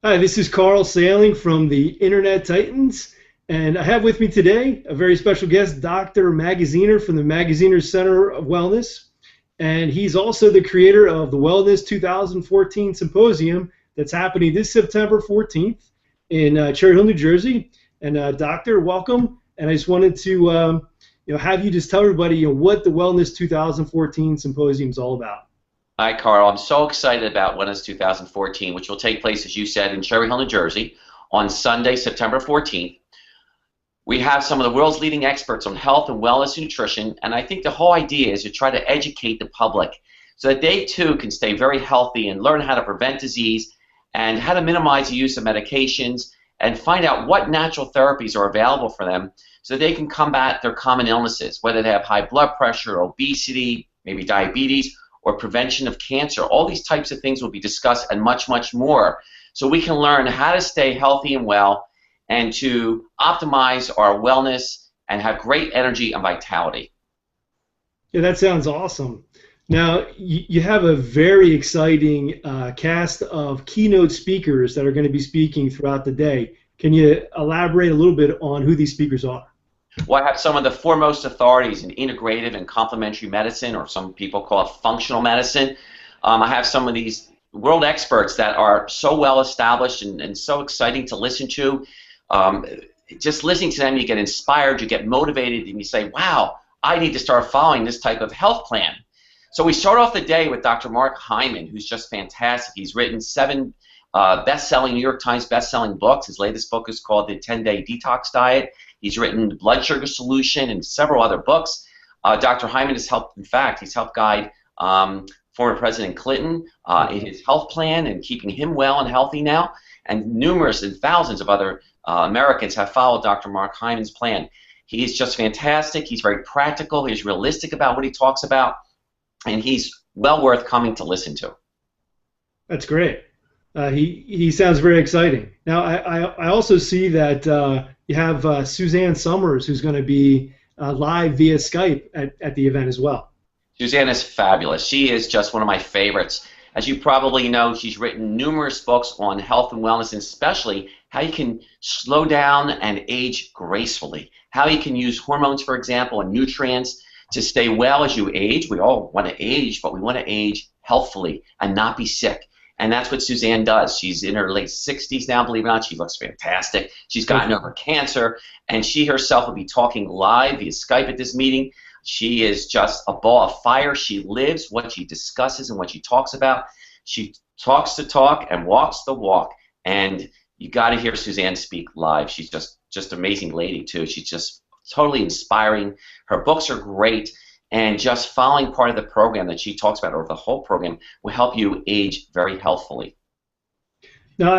Hi, this is Carl Sailing from the Internet Titans, and I have with me today a very special guest, Dr. Magaziner from the Magaziner Center of Wellness, and he's also the creator of the Wellness2014 Symposium that's happening this September 14th in Cherry Hill, New Jersey. And Doctor, welcome. And I just wanted to have you just tell everybody what the Wellness 2014 Symposium is all about. Hi, Carl. I'm so excited about Wellness 2014, which will take place, as you said, in Cherry Hill, New Jersey, on Sunday, September 14th. We have some of the world's leading experts on health and wellness and nutrition, and I think the whole idea is to try to educate the public so that they, too, can stay very healthy and learn how to prevent disease and how to minimize the use of medications and find out what natural therapies are available for them so they can combat their common illnesses, whether they have high blood pressure, obesity, maybe diabetes, or prevention of cancer. All these types of things will be discussed and much, much more. So we can learn how to stay healthy and well and to optimize our wellness and have great energy and vitality. Yeah, that sounds awesome. Now, you have a very exciting cast of keynote speakers that are going to be speaking throughout the day. Can you elaborate a little bit on who these speakers are? Well, I have some of the foremost authorities in integrative and complementary medicine, or some people call it functional medicine. I have some of these world experts that are so well established and so exciting to listen to. Just listening to them, you get inspired, you get motivated, and you say, wow, I need to start following this type of health plan. So we start off the day with Dr. Mark Hyman, who's just fantastic. He's written 7 best-selling New York Times best-selling books. His latest book is called The 10-Day Detox Diet. He's written The Blood Sugar Solution and several other books. Dr. Hyman has helped, in fact, he's helped guide former President Clinton in his health plan and keeping him well and healthy now. And numerous and thousands of other Americans have followed Dr. Mark Hyman's plan. He is just fantastic. He's very practical. He's realistic about what he talks about. And he's well worth coming to listen to. That's great. He sounds very exciting. Now, I also see that you have Suzanne Somers, who's going to be live via Skype at the event as well. Suzanne is fabulous. She is just one of my favorites. As you probably know, she's written numerous books on health and wellness, and especially how you can slow down and age gracefully, how you can use hormones, for example, and nutrients to stay well as you age. We all want to age, but we want to age healthfully and not be sick. And that's what Suzanne does. She's in her late 60s now, believe it or not. She looks fantastic. She's gotten over cancer, and she herself will be talking live via Skype at this meeting. She is just a ball of fire. She lives what she discusses and what she talks about. She talks the talk and walks the walk. And you got to hear Suzanne speak live. She's just an amazing lady, too. She's just totally inspiring. Her books are great. And just following part of the program that she talks about, or the whole program, will help you age very healthfully. Now,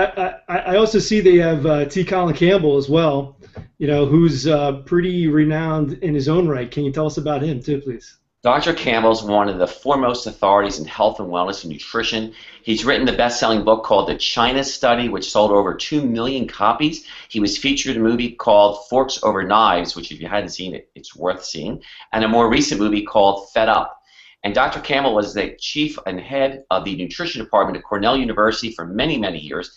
I also see they have T. Colin Campbell as well, who's pretty renowned in his own right. Can you tell us about him too, please? Dr. Campbell's one of the foremost authorities in health and wellness and nutrition. He's written the best-selling book called The China Study, which sold over 2 million copies. He was featured in a movie called Forks Over Knives, which if you hadn't seen it, it's worth seeing, and a more recent movie called Fed Up. And Dr. Campbell was the chief and head of the nutrition department at Cornell University for many, many years.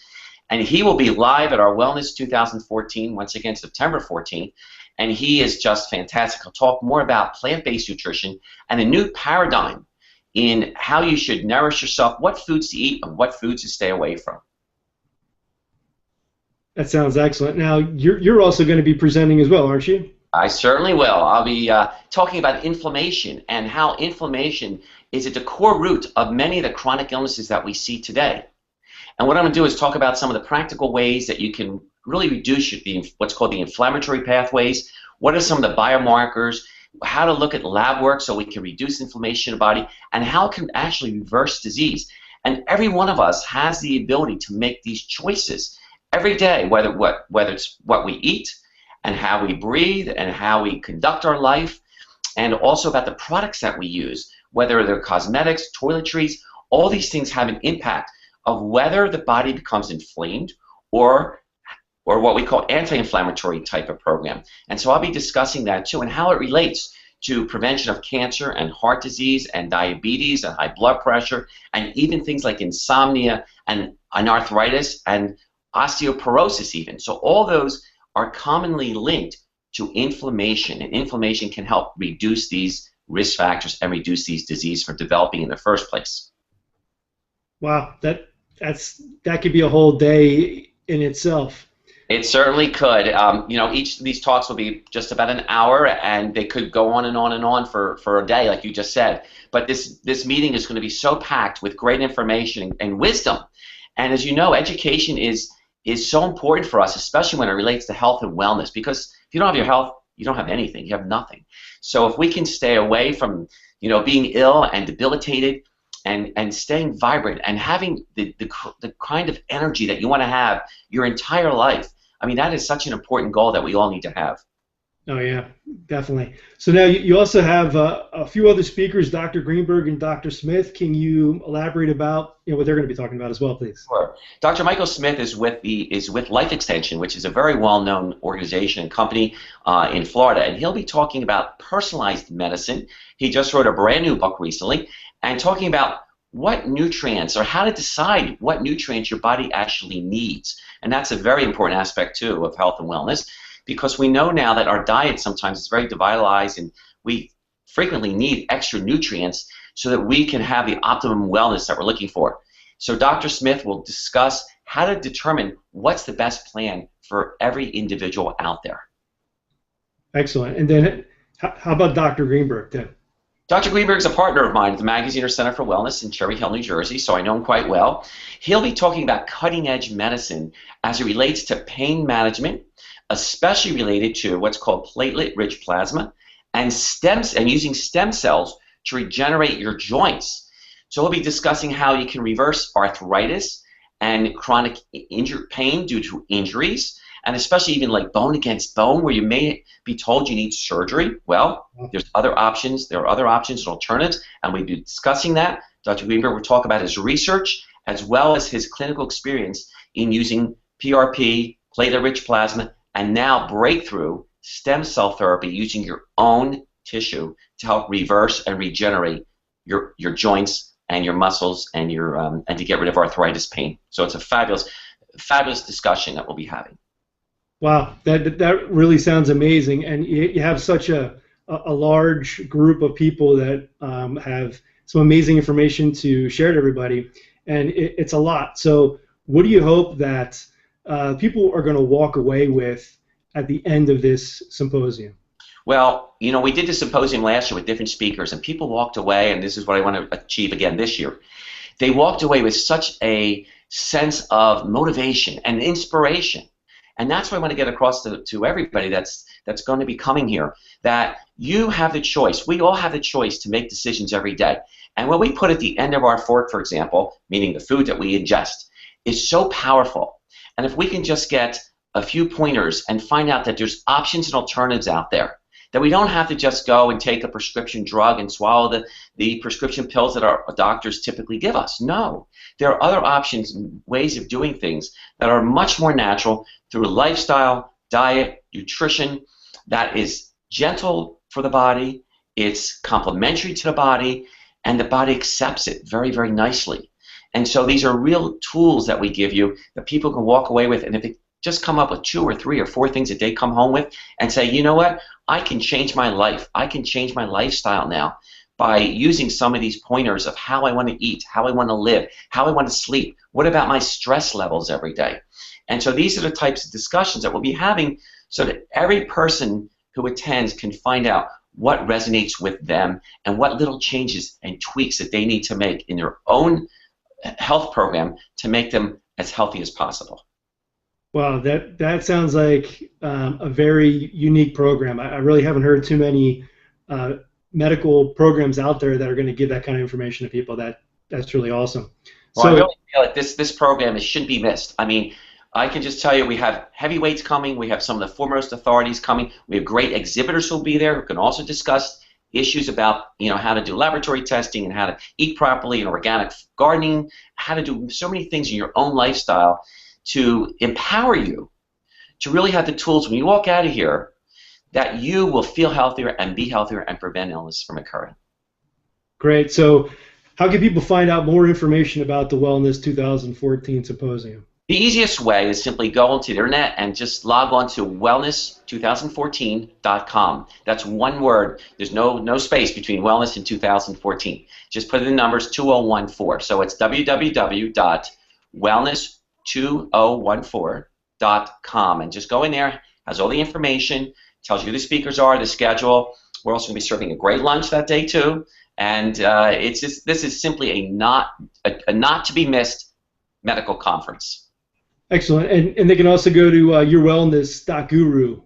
And he will be live at our Wellness 2014, once again, September 14th. And he is just fantastic. He'll talk more about plant-based nutrition and a new paradigm in how you should nourish yourself, what foods to eat, and what foods to stay away from. That sounds excellent. Now, you're also going to be presenting as well, aren't you? I certainly will. I'll be talking about inflammation and how inflammation is at the core root of many of the chronic illnesses that we see today. And what I'm going to do is talk about some of the practical ways that you can really reduce what's called the inflammatory pathways. What are some of the biomarkers? How to look at lab work so we can reduce inflammation in the body, and how it can actually reverse disease. And every one of us has the ability to make these choices every day, whether it's what we eat, and how we breathe, and how we conduct our life, and also about the products that we use, whether they're cosmetics, toiletries. All these things have an impact of whether the body becomes inflamed or what we call anti-inflammatory type of program. And so I'll be discussing that too, and how it relates to prevention of cancer and heart disease and diabetes and high blood pressure and even things like insomnia and arthritis and osteoporosis even. So all those are commonly linked to inflammation, and inflammation can help reduce these risk factors and reduce these diseases from developing in the first place. Wow, that could be a whole day in itself. It certainly could. You know, each of these talks will be just about an hour, and they could go on and on and on for a day, like you just said. But this meeting is going to be so packed with great information and wisdom. And as you know, education is so important for us, especially when it relates to health and wellness, because if you don't have your health, you don't have anything. You have nothing. So if we can stay away from, you know, being ill and debilitated, and staying vibrant and having the kind of energy that you want to have your entire life, I mean, that is such an important goal that we all need to have. Oh yeah, definitely. So now you also have a few other speakers, Dr. Greenberg and Dr. Smith. Can you elaborate about what they're going to be talking about as well, please? Sure. Dr. Michael Smith is with Life Extension, which is a very well-known organization and company in Florida, and he'll be talking about personalized medicine. He just wrote a brand new book recently, and talking about what nutrients, or how to decide what nutrients your body actually needs. And that's a very important aspect too of health and wellness, because we know now that our diet sometimes is very devitalized, and we frequently need extra nutrients so that we can have the optimum wellness that we're looking for. So Dr. Smith will discuss how to determine what's the best plan for every individual out there. Excellent. And then how about Dr. Greenberg then? Dr. Greenberg is a partner of mine at the Magaziner Center for Wellness in Cherry Hill, New Jersey, so I know him quite well. He'll be talking about cutting-edge medicine as it relates to pain management, especially related to what's called platelet-rich plasma, and using stem cells to regenerate your joints. So we'll be discussing how you can reverse arthritis and chronic pain due to injuries, and especially even like bone against bone, where you may be told you need surgery. Well, there's other options. There are other options and alternatives, and we'll be discussing that. Dr. Greenberg will talk about his research as well as his clinical experience in using PRP, platelet-rich plasma, and now breakthrough stem cell therapy using your own tissue to help reverse and regenerate your joints and your muscles and and to get rid of arthritis pain. So it's a fabulous discussion that we'll be having. Wow, that really sounds amazing, and you have such a large group of people that have some amazing information to share to everybody, and it's a lot. So what do you hope that people are going to walk away with at the end of this symposium? Well, you know, we did the symposium last year with different speakers, and people walked away, and this is what I want to achieve again this year. They walked away with such a sense of motivation and inspiration. And that's what I want to get across to everybody that's going to be coming here, that you have the choice. We all have the choice to make decisions every day. And what we put at the end of our fork, for example, meaning the food that we ingest, is so powerful. And if we can just get a few pointers and find out that there's options and alternatives out there, that we don't have to just go and take a prescription drug and swallow the prescription pills that our doctors typically give us. No, there are other options and ways of doing things that are much more natural through lifestyle, diet, nutrition that is gentle for the body, it's complementary to the body, and the body accepts it very, very nicely. And so these are real tools that we give you that people can walk away with, and if they just come up with 2 or 3 or 4 things that they come home with and say, you know what, I can change my life. I can change my lifestyle now by using some of these pointers of how I want to eat, how I want to live, how I want to sleep. What about my stress levels every day? And so these are the types of discussions that we'll be having so that every person who attends can find out what resonates with them and what little changes and tweaks that they need to make in their own health program to make them as healthy as possible. Wow, that sounds like a very unique program. I really haven't heard too many medical programs out there that are going to give that kind of information to people. That's really awesome. Well, I really feel like this program shouldn't be missed. I mean, I can just tell you we have heavyweights coming. We have some of the foremost authorities coming. We have great exhibitors who will be there who can also discuss issues about, you know, how to do laboratory testing and how to eat properly and organic gardening, how to do so many things in your own lifestyle to empower you to really have the tools when you walk out of here that you will feel healthier and be healthier and prevent illness from occurring. Great. So how can people find out more information about the Wellness 2014 Symposium? The easiest way is simply go onto the internet and just log on to wellness2014.com. That's one word. There's no space between wellness and 2014. Just put in the numbers 2014. So it's www.wellness2014.com. And just go in there, has all the information, tells you who the speakers are, the schedule. We're also going to be serving a great lunch that day too. And this is simply a not to be missed medical conference. Excellent. And they can also go to yourwellness.guru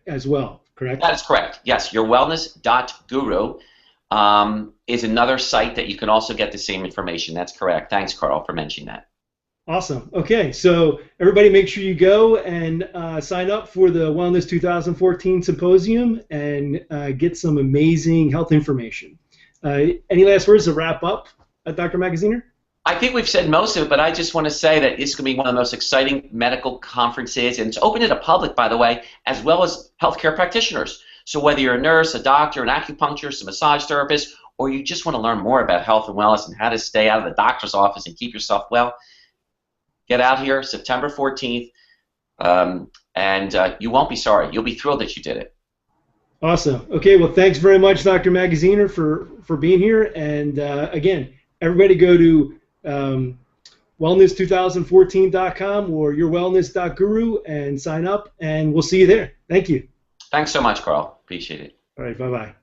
as well, correct? That is correct. Yes, yourwellness.guru is another site that you can also get the same information. That's correct. Thanks, Carl, for mentioning that. Awesome. Okay, so everybody make sure you go and sign up for the Wellness 2014 Symposium and get some amazing health information. Any last words to wrap up, Dr. Magaziner? I think we've said most of it, but I just want to say that it's going to be one of the most exciting medical conferences, and it's open to the public, by the way, as well as healthcare practitioners. So whether you're a nurse, a doctor, an acupuncturist, a massage therapist, or you just want to learn more about health and wellness and how to stay out of the doctor's office and keep yourself well, get out here September 14th, and you won't be sorry. You'll be thrilled that you did it. Awesome. Okay, well, thanks very much, Dr. Magaziner, for being here. And again, everybody go to wellness2014.com or yourwellness.guru and sign up, and we'll see you there. Thank you. Thanks so much, Carl. Appreciate it. All right, bye-bye.